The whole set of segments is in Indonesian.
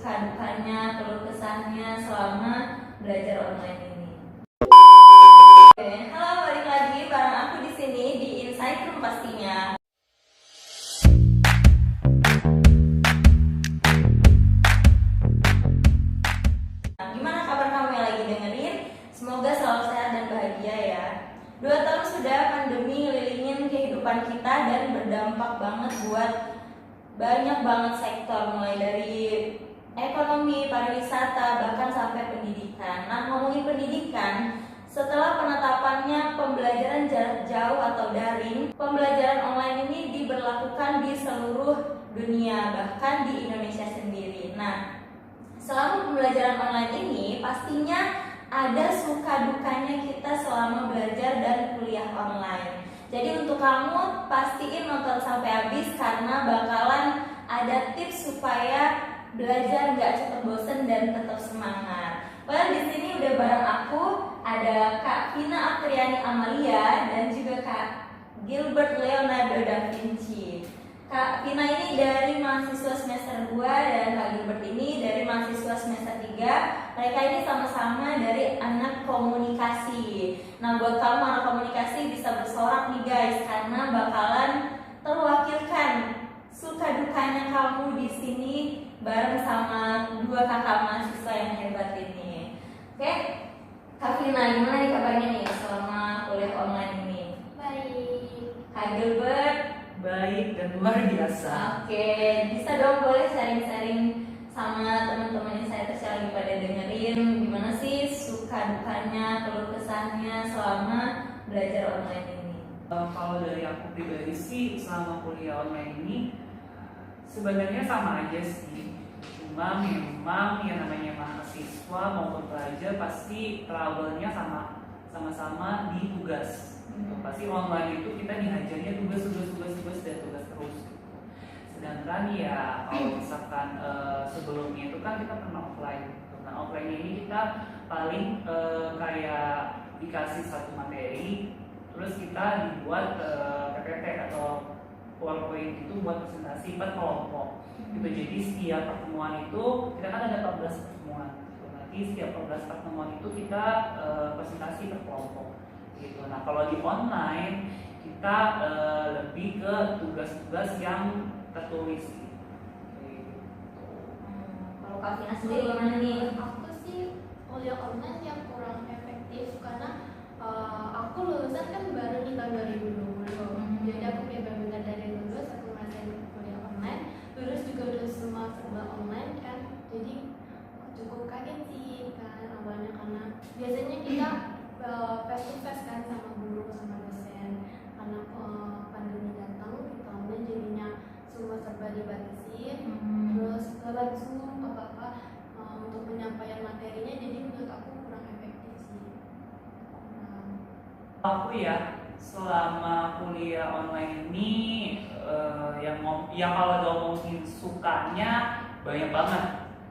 suka-dukanya, keluh kesahnya selama belajar online ini. Oke, halo, balik lagi bareng aku di sini di Insight Room pastinya. Gimana kabar kamu yang lagi dengerin? Semoga selalu sehat dan bahagia ya. 2 tahun sudah pandemi ngelilingin kehidupan kita dan berdampak banget buat banyak banget sektor, mulai dari ekonomi, pariwisata, bahkan sampai pendidikan. Nah, ngomongin pendidikan, setelah penetapannya pembelajaran jarak jauh atau daring, pembelajaran online ini diberlakukan di seluruh dunia, bahkan di Indonesia sendiri. Nah, selama pembelajaran online ini pastinya ada suka dukanya kita selama belajar dan kuliah online. Jadi untuk kamu pastiin nonton sampai habis karena bakalan ada tips supaya belajar nggak cepet bosen dan tetap semangat. Well, di sini udah bareng aku ada Kak Vina Apriani Amalia dan juga Kak Gilbert Leonardo da Vinci. Kak Vina ini dari mahasiswa semester 2 dan Kak Gilbert ini dari mahasiswa semester 3. Mereka ini sama-sama dari anak komunikasi. Nah, buat kamu anak komunikasi bisa bersorak nih guys, karena bakalan terwakilkan suka dukanya kamu di sini bareng sama 2 kakak mahasiswa yang hebat ini. Oke, Kak Vina, gimana nih kabarnya nih selama kuliah online ini? Baik. Kak Gilbert? Baik dan luar biasa. Oke, bisa dong boleh sharing-sharing sama teman-teman Insight yang lagi pada dengerin gimana sih suka dukanya, keluh kesahnya selama belajar online ini? Kalau dari aku pribadi sih selama kuliah online ini sebenarnya sama aja sih. Cuma memang yang namanya mahasiswa maupun pelajar pasti trouble-nya sama-sama di tugas. Pasti online itu kita diajarnya tugas dan tugas terus gitu. Sedangkan ya kalau misalkan sebelumnya itu kan kita pernah offline gitu. Nah, offline ini kita paling kayak dikasih satu materi, terus kita dibuat PPT atau PowerPoint itu buat presentasi per kelompok gitu. Jadi setiap pertemuan itu kita kan ada 14 pertemuan gitu. Nanti setiap 14 pertemuan itu kita presentasi per kelompok gitu. Nah, kalau di online kita lebih ke tugas-tugas yang tertulis gitu. Kalau Kak Vina sendiri gimana nih? Aku sih kuliah online yang kurang efektif karena aku lulusan kan baru di tahun 2020. Jadi aku kayak benar-benar dari lulus aku ngerasain kuliah online. Lulus juga udah semua serba online kan. Jadi cukup kaget sih kan awalnya karena biasanya kita face to face kan sama guru sama dosen, karena pandemi datang kita online jadinya semua serba dibatasin, terus lewat Zoom apa untuk penyampaian materinya, jadi menurut aku kurang efektif sih. Aku ya selama kuliah online ini yang kalau ngomongin sukanya banyak banget,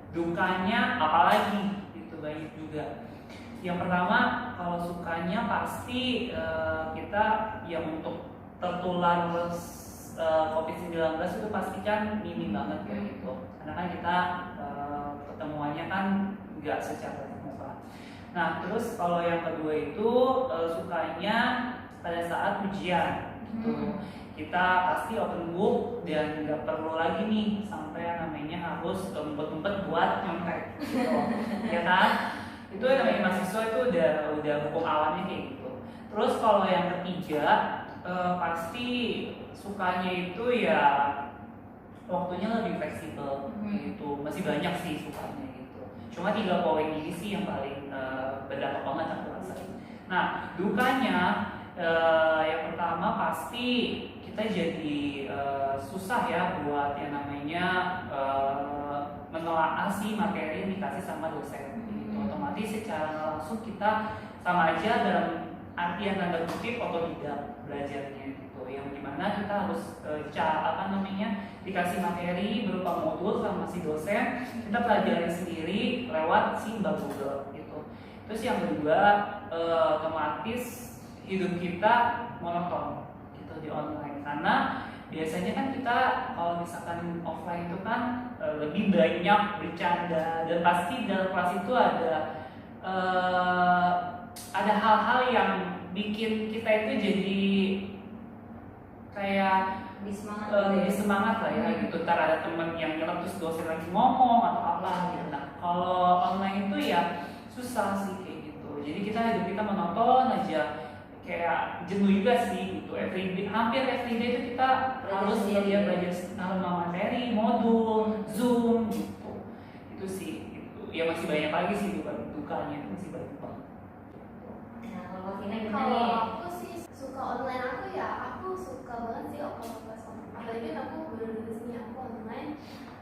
dukanya apalagi itu banyak juga. Yang pertama kalau sukanya pasti kita yang untuk tertular COVID-19 itu pasti kan minim banget ya gitu. Karena kan kita ketemuannya kan nggak secara tatap muka. Nah, terus kalau yang kedua itu sukanya pada saat ujian gitu. Kita pasti open book dan nggak perlu lagi nih sampai namanya harus ngumpet-ngumpet buat nyontek gitu. Ya kan? Itu yang namanya mahasiswa itu udah hukum alamnya kayak gitu. Terus kalau yang ketiga pasti sukanya itu ya waktunya lebih fleksibel gitu. Masih banyak sih sukanya gitu. Cuma 3 poin ini sih yang paling berdampak banget aku rasain. Nah, dukanya yang pertama pasti kita jadi susah ya buat yang namanya menelaah si materi yang dikasih sama dosen gitu. Otomatis secara langsung kita sama aja dalam artian tanda kutip otodidak belajarnya gitu, yang dimana kita harus dikasih materi berupa modul sama si dosen, kita pelajari sendiri lewat si Mbak Google gitu. Terus yang kedua otomatis hidup kita monoton gitu di online karena biasanya kan kita kalau misalkan offline itu kan lebih banyak bercanda, dan pasti dalam kelas itu ada hal-hal yang bikin kita itu jadi kayak Lebih semangat lebih semangat lah ya gitu. Ntar ada teman yang nyelak terus dosen lagi ngomong atau apa gitu. Nah kalau online itu ya susah sih kayak gitu. Jadi hidup kita monoton aja, kayak jenuh juga sih gitu. Hampir everyday itu kita harus belajar nama materi, modul, Zoom gitu. Itu sih gitu. Ya masih banyak lagi sih dukanya itu masih banyak banget. Nah kalau Vina gimana Kalau nih? aku sih suka online, aku suka banget sih kalau kelas online. Apalagi kan aku baru lulus nih, aku online.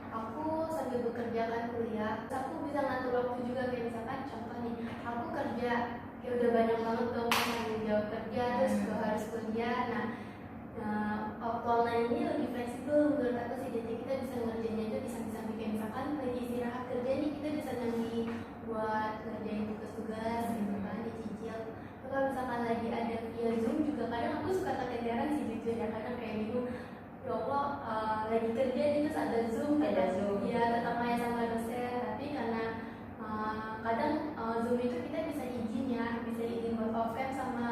Aku sambil bekerja kan kuliah, aku bisa ngatur waktu juga. Kayak misalkan contoh nih, aku kerja ya udah banyak banget dong tanggung jawab kerja, terus juga harus kuliah. Nah waktu online ini lebih fleksibel menurut aku sih. Jadi kita bisa ngerjainnya itu bisa kayak misalkan lagi istirahat kerja nih, kita bisa nyambi buat ngerjain tugas-tugas gitu kan, dicicil. Kalau misalkan lagi ada via Zoom juga, kadang aku suka keteteran sih jujur ya, kadang kayak bingung, ya Allah lagi kerja nih terus ada Zoom, ya tetap main sama dosen, tapi karena kadang Zoom itu kita bisa izin ya, bisa izin buat off cam sama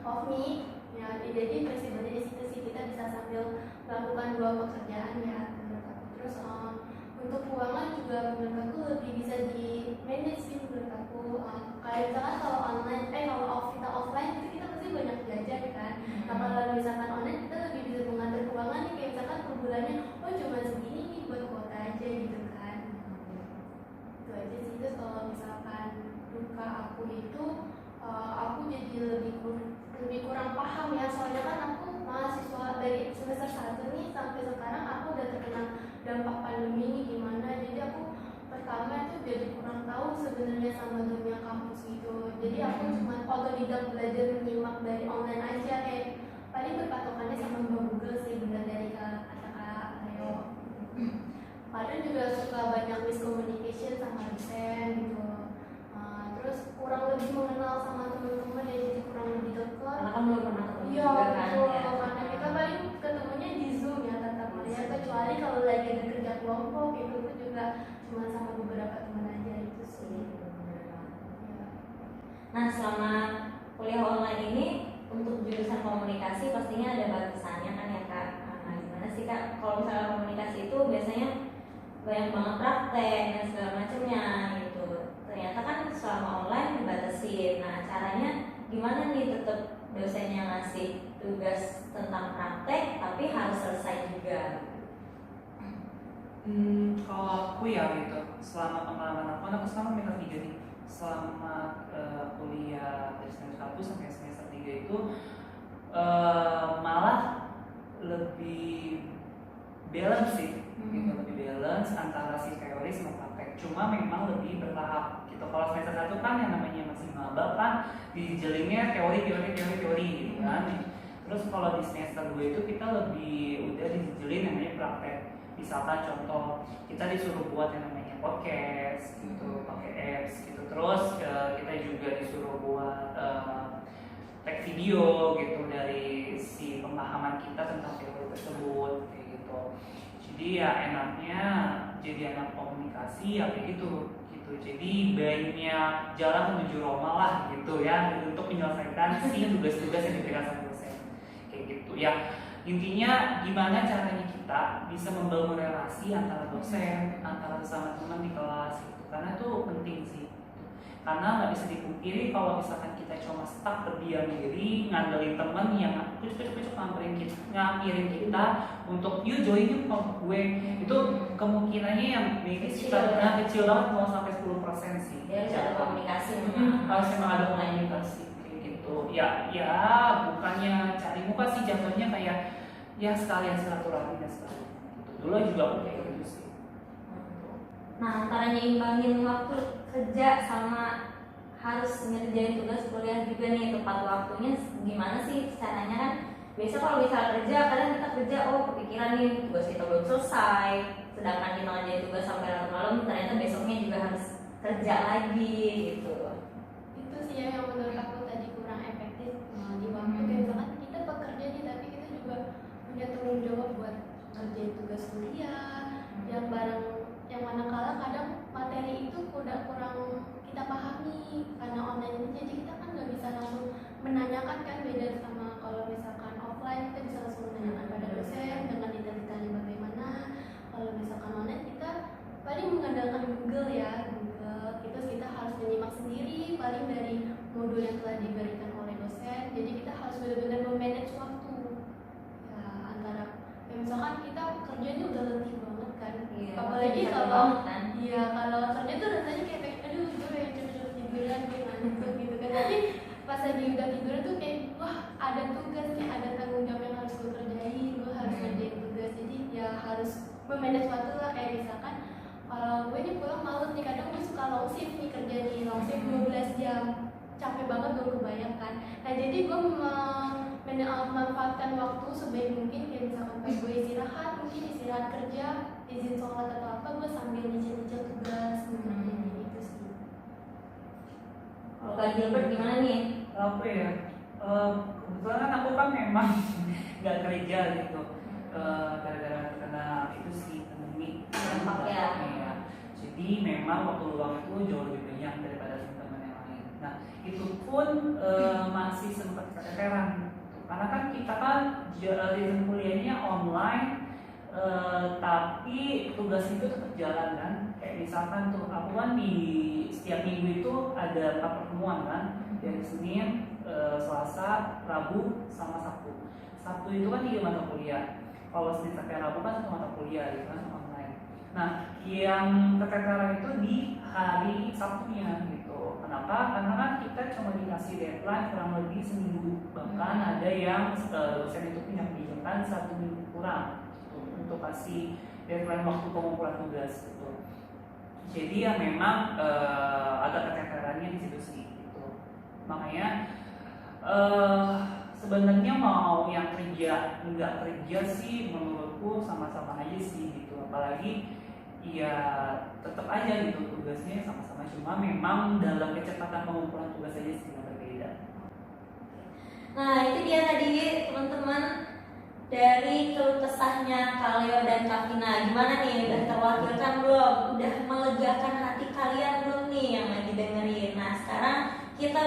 off mic ya, jadi fleksibelnya di situ sih, kita bisa sambil melakukan dua pekerjaan ya menurut aku. Terus untuk keuangan juga menurut aku lebih bisa di manage sih menurut aku. Kayak misalkan kalau online, kalau kita offline itu kita pasti banyak belajar kan. Nah kalau misalkan online kita lebih bisa mengatur keuangan nih, kayak misalkan per bulannya oh cuma segini nih buat kuota aja gitu kan. Itu aja sih. Terus kalau misalkan duka aku itu aku jadi lebih kurang paham ya, soalnya kan aku mahasiswa dari semester 1 nih sampai sekarang aku udah terkena dampak pandemi ini gimana. Jadi aku pertama itu jadi kurang tahu sebenarnya sama dunia kampus gitu. Jadi aku cuma otodidak belajar menyimak dari online aja, kayak paling berpatokannya sama Google sih, bener dari kata Leo. Padahal juga suka banyak miscommunication sama dosen gitu. Terus kurang lebih mengenal sama teman-teman ya, jadi kurang lebih dekat. Karena kan belum pernah ketemu Iya, juga kan betul. ya. Karena kita paling ketemunya di Zoom ya, tatap muka ya. Kecuali kalau lagi ada kerja kelompok itu juga cuma sama beberapa teman aja itu sih. Ya. Nah selama kuliah online ini untuk jurusan komunikasi pastinya ada batasannya kan ya Kak. Nah gimana sih Kak kalau misalnya komunikasi itu biasanya banyak banget praktek dan segala macamnya gitu. Ternyata kan selama online dibatasin. Nah caranya gimana nih tetap dosennya ngasih tugas tentang praktek tapi harus selesai juga. Kalau aku ya gitu, selama pengalaman aku sekarang semester 3 nih. Selama kuliah dari semester 1 sampai semester 3 itu malah lebih balance sih, gitu, lebih balance antara si teori sama praktek. Cuma memang lebih bertahap gitu. Kalau semester 1 kan yang namanya masih maba kan dijelinnya teori gitu kan. Terus kalau di semester 2 itu kita lebih udah dijelin namanya praktek. Misalkan contoh kita disuruh buat yang namanya podcast gitu, pakai apps gitu. Terus kita juga disuruh buat tag video gitu dari si pemahaman kita tentang teori tersebut kayak gitu. Jadi ya enaknya jadi anak komunikasi ya kayak gitu. Jadi banyak jalan menuju Roma lah gitu ya untuk menyelesaikan si tugas-tugas yang diberikan sama dosen kayak gitu ya. Intinya gimana caranya kita bisa membangun relasi antara dosen, antara sesama teman di kelas gitu. Karena itu penting sih. Karena nggak bisa dipungkiri kalau misalkan kita cuma stuck berdiam diri ngandelin teman yang kucuk ngampirin kita untuk you join yuk kelompok gue, itu kemungkinannya yang maybe kecil banget, mau sampai 10% sih. Ya harus ada komunikasi. Harus memang ada komunikasi kayak gitu. Ya bukannya cari muka sih, jatuhnya kayak ya sekalian silaturahmi dan sekalian. Dulu juga aku kayak gitu sih. Nah antara nyimbangin waktu kerja sama harus ngerjain tugas kuliah juga nih, tepat waktunya gimana sih caranya? Kan biasa kalau misalnya kerja, kadang kita kerja kepikiran nih tugas kita belum selesai, sedangkan kita ngerjain tugas sampai malam-malam, ternyata besoknya juga harus kerja lagi gitu. Itu sih yang menurut aku tadi kurang efektif di waktu. Kayak misalkan kita bekerja nih, tapi kita juga punya tanggung jawab ngerjain tugas kuliah, yang barang yang manakala kadang materi itu udah kurang kita pahami karena online ini, jadi kita kan nggak bisa langsung menanyakan kan, beda sama kalau misalkan offline kita bisa langsung menanyakan pada dosen dengan detail-detailnya bagaimana. Kalau misalkan online kita paling mengandalkan Google ya, Google itu kita harus menyimak sendiri paling dari modul yang telah diberikan oleh dosen, jadi kita harus benar-benar memanage waktu ya, antara ya misalkan kita kerjanya udah letih banget kan, apalagi kalau iya kalau kerja tuh rasanya kayak aduh gue pengen cepet-cepet tiduran gue ngantuk gitu kan, tapi pas lagi udah tidur tuh kayak wah ada tugas nih, ada tanggung jawab yang harus gue kerjain, gue harus ngerjain tugas, jadi ya harus memanage waktu lah. Kayak misalkan kalau gue nih pulang malam nih, kadang gue suka long shift nih, kerja di long shift 12 jam, capek banget gue kebayangkan. Nah jadi gue memanfaatkan waktu sebaik mungkin, kayak misalkan pas gue istirahat, mungkin istirahat kerja, izin sholat atau apa, gue sambil nyicil-nyicil tugas gitu sih. Kalau Kak Gilbert gimana nih? Apa ya? Kebetulan kan aku kan memang nggak kerja gitu, gara-gara kena itu sih pandemi. Dampak ya. Jadi memang waktu luang itu jauh lebih banyak daripada teman-teman yang lain. Nah itu pun masih sempat keteteran, karena kan kita kan sistem kuliahnya online, tapi tugas itu tetap jalan kan. Kayak misalkan tuh aku kan di setiap minggu itu ada 4 pertemuan kan, dari Senin, Selasa, Rabu, sama Sabtu. Sabtu itu kan 3 mata kuliah. Kalau Senin sampai Rabu kan 1 mata kuliah gitu kan online. Nah, yang keteteran itu di hari Sabtunya gitu. Kenapa? Karena kan kita cuma dikasih deadline kurang lebih seminggu. Bahkan ada yang dosen itu punya kebijakan 1 minggu kurang gitu, untuk kasih deadline waktu pengumpulan tugas gitu. Jadi ya memang agak keteterannya di situ sih gitu. Makanya sebenarnya mau yang kerja nggak kerja sih menurutku sama-sama aja sih gitu, apalagi ya tetap aja gitu tugasnya sama-sama, cuma memang dalam kecepatan pengumpulan tugas aja sih yang berbeda. Nah itu dia tadi teman-teman dari keluh kesahnya Kak Leo dan Kak Vina. Gimana nih, udah terwakilkan belum? Udah melegakan hati kalian belum nih yang lagi dengerin? Nah sekarang kita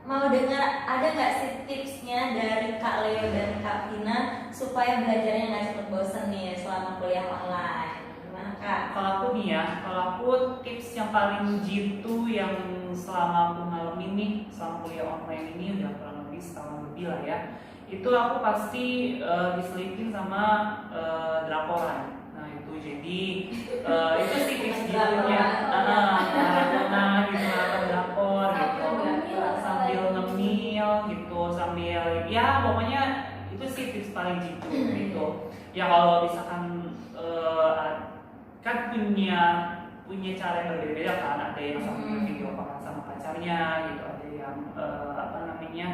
mau dengar ada nggak sih tipsnya dari Kak Leo dan Kak Vina supaya belajarnya nggak cepet bosen nih selama kuliah online? Gimana Kak? Kalau aku nih ya, kalau aku tips yang paling jitu yang selama aku ngalamin nih selama kuliah online ini udah kurang lebih setahun lebih lah ya, itu aku pasti diselipin sama drakoran. Nah itu jadi itu sih tips jitunya, nah gitu nonton drakor gitu sambil ngemil gitu, sambil ya pokoknya itu sih tips paling jitu gitu. Ya kalau misalkan kan punya cara yang berbeda kan, ada yang sambil video call sama pacarnya gitu, ada yang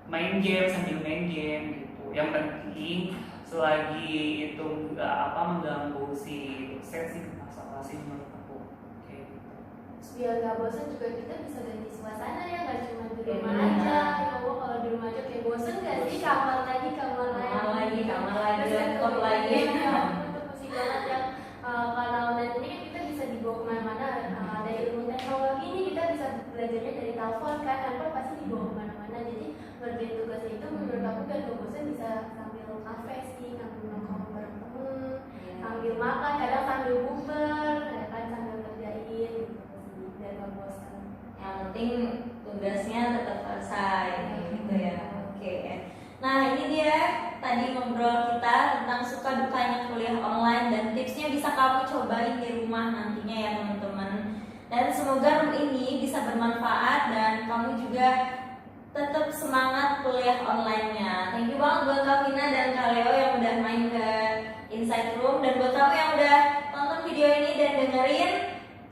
main game sambil main game gitu. Yang penting selagi itu nggak mengganggu si dosen sih masalah sih menurut aku kayak gitu. Biar nggak bosan juga kita bisa ganti suasana ya, nggak cuma di rumah aja. Ya Allah, kalau di rumah aja kayak bosan nggak sih, kamar lagi laptop lagi. Itu pusing banget ya. Karena online ini kan kita bisa dibawa kemana-mana. Dari ilmu teknologi ini kita bisa belajarnya dari telepon kan, tanpa pasti dibawa kemana-mana. Jadi ngerjain tugasnya itu menurut aku kan bosan bisa sambil kafe sih, sambil nongkrong bareng temen, sambil makan, kadang sambil bukber, ya kan sambil ngerjain gitu sih, biar gak bosan. Yang penting tugasnya tetap selesai gitu ya. Oke. Nah ini dia tadi ngobrol kita tentang suka dukanya kuliah online dan tipsnya bisa kamu cobain di rumah nantinya ya teman-teman. Dan semoga room ini bisa bermanfaat dan kamu juga tetap semangat kuliah online-nya. Thank you banget buat Kak Vina dan Kak Leo yang udah main ke Inside Room, dan buat kamu yang udah nonton video ini dan dengerin,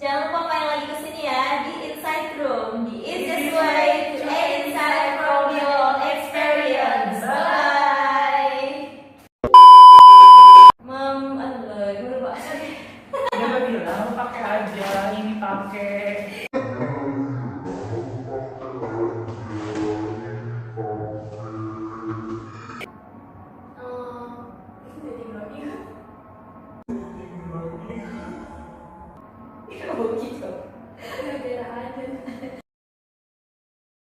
jangan lupa main lagi ke sini ya di Inside Room, the easiest way to get inside from your experience. Bye. Gue lupa. Udah bilang pakai aja, ini pakai. Jadi gitu. Gara-gara aja.